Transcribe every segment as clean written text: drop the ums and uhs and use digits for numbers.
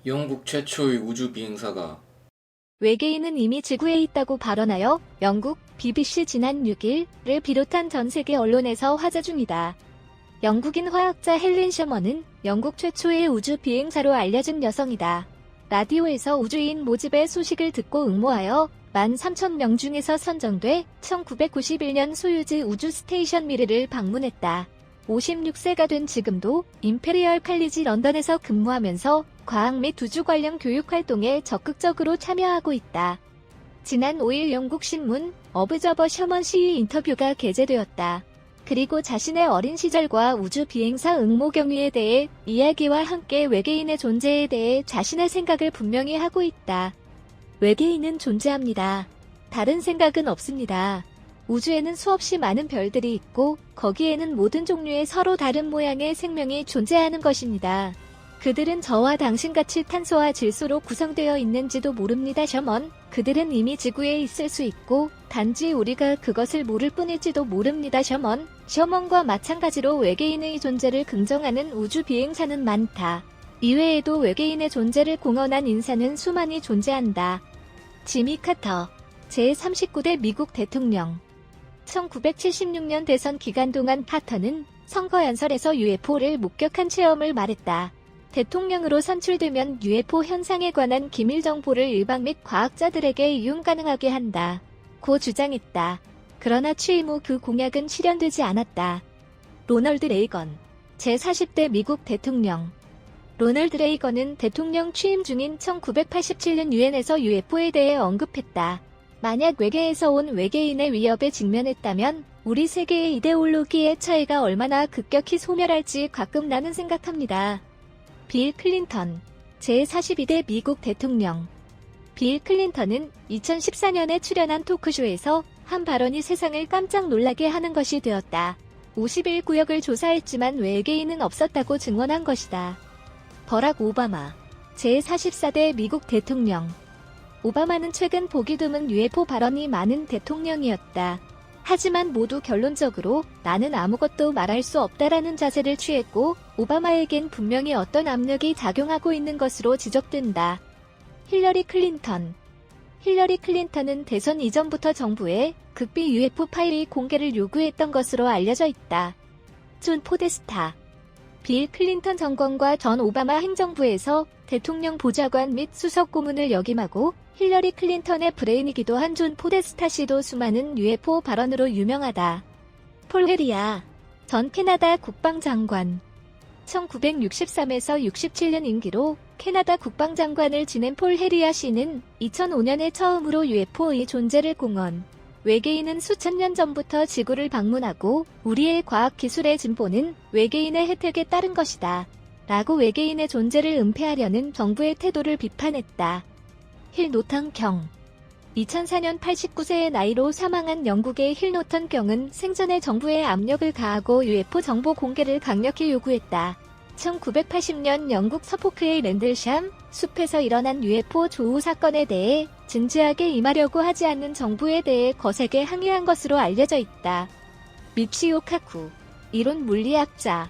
영국 최초의 우주 비행사가 외계인은 이미 지구에 있다고 발언하여 영국 BBC 지난 6일을 비롯한 전 세계 언론에서 화제 중이다. 영국인 화학자 헬렌 셔먼은 영국 최초의 우주 비행사로 알려진 여성이다. 라디오에서 우주인 모집의 소식을 듣고 응모하여 13,000명 중에서 선정돼 1991년 소유즈 우주 스테이션 미르를 방문했다. 56세가 된 지금도 임페리얼 칼리지 런던에서 근무하면서 과학 및 우주 관련 교육 활동에 적극적으로 참여하고 있다. 지난 5일 영국 신문 어브저버 셔먼 씨의 인터뷰가 게재되었다. 그리고 자신의 어린 시절과 우주 비행사 응모 경위에 대해 이야기와 함께 외계인의 존재에 대해 자신의 생각을 분명히 하고 있다. 외계인은 존재합니다. 다른 생각은 없습니다. 우주에는 수없이 많은 별들이 있고 거기에는 모든 종류의 서로 다른 모양의 생명이 존재하는 것입니다. 그들은 저와 당신같이 탄소와 질소로 구성되어 있는지도 모릅니다. 셔먼. 그들은 이미 지구에 있을 수 있고 단지 우리가 그것을 모를 뿐일지도 모릅니다. 셔먼. 셔먼과 마찬가지로 외계인의 존재를 긍정하는 우주 비행사는 많다. 이외에도 외계인의 존재를 공언한 인사는 수많이 존재한다. 지미 카터 제39대 미국 대통령 1976년 대선 기간 동안 카터는 선거 연설에서 UFO를 목격한 체험을 말했다. 대통령으로 선출되면 UFO 현상에 관한 기밀 정보를 일방 및 과학자들에게 이용 가능하게 한다. 고 주장했다. 그러나 취임 후 그 공약은 실현되지 않았다. 로널드 레이건 제40대 미국 대통령 로널드 레이건은 대통령 취임 중인 1987년 유엔에서 UFO에 대해 언급했다. 만약 외계에서 온 외계인의 위협에 직면했다면 우리 세계의 이데올로기의 차이가 얼마나 급격히 소멸할지 가끔 나는 생각합니다. 빌 클린턴 제42대 미국 대통령 빌 클린턴은 2014년에 출연한 토크쇼에서 한 발언이 세상을 깜짝 놀라게 하는 것이 되었다. 51구역을 조사했지만 외계인은 없었다고 증언한 것이다. 버락 오바마 제44대 미국 대통령 오바마는 최근 보기 드문 UFO 발언이 많은 대통령이었다. 하지만 모두 결론적으로 나는 아무것도 말할 수 없다라는 자세를 취했고 오바마에겐 분명히 어떤 압력이 작용하고 있는 것으로 지적된다. 힐러리 클린턴 힐러리 클린턴은 대선 이전부터 정부에 극비 UFO 파일의 공개를 요구했던 것으로 알려져 있다. 존 포데스타 빌 클린턴 정권과 전 오바마 행정부에서 대통령 보좌관 및 수석 고문을 역임하고 힐러리 클린턴의 브레인이기도 한 존 포데스타 씨도 수많은 UFO 발언으로 유명하다. 폴 헤리아 전 캐나다 국방장관 1963에서 67년 임기로 캐나다 국방장관을 지낸 폴 헤리아 씨는 2005년에 처음으로 UFO의 존재를 공언. 외계인은 수천 년 전부터 지구를 방문하고 우리의 과학기술의 진보는 외계인의 혜택에 따른 것이다. 라고 외계인의 존재를 은폐하려는 정부의 태도를 비판했다. 힐 노턴 경 2004년 89세의 나이로 사망한 영국의 힐 노턴 경은 생전에 정부에 압력을 가하고 UFO 정보 공개를 강력히 요구했다. 1980년 영국 서포크의 랜들샴 숲에서 일어난 UFO 조우 사건에 대해 진지하게 임하려고 하지 않는 정부에 대해 거세게 항의한 것으로 알려져 있다. 미치오 카쿠 이론 물리학자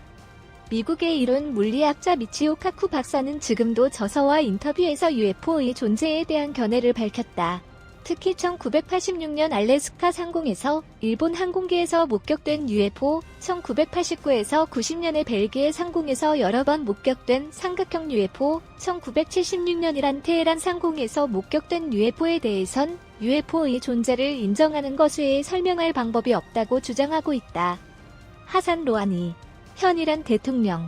미국의 이론 물리학자 미치오 카쿠 박사는 지금도 저서와 인터뷰에서 UFO의 존재에 대한 견해를 밝혔다. 특히 1986년 알래스카 상공에서 일본 항공기에서 목격된 UFO, 1989에서 90년의 벨기에 상공에서 여러 번 목격된 삼각형 UFO, 1976년 이란 테헤란 상공에서 목격된 UFO에 대해선 UFO의 존재를 인정하는 것 외에 설명할 방법이 없다고 주장하고 있다. 하산 로하니 현 이란 대통령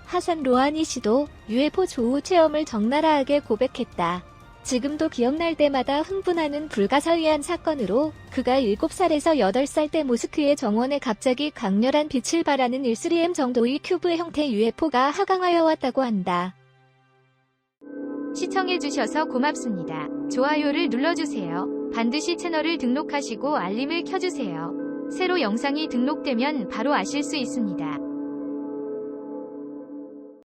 하산 로하니 씨도 UFO 조우 체험을 적나라하게 고백했다. 지금도 기억날 때마다 흥분하는 불가사의한 사건으로 그가 7살에서 8살 때 모스크의 정원에 갑자기 강렬한 빛을 발하는 1-3M 정도의 큐브 형태 UFO가 하강하여 왔다고 한다. 시청해주셔서 고맙습니다. 좋아요를 눌러주세요. 반드시 채널을 등록하시고 알림을 켜주세요. 새로 영상이 등록되면 바로 아실 수 있습니다.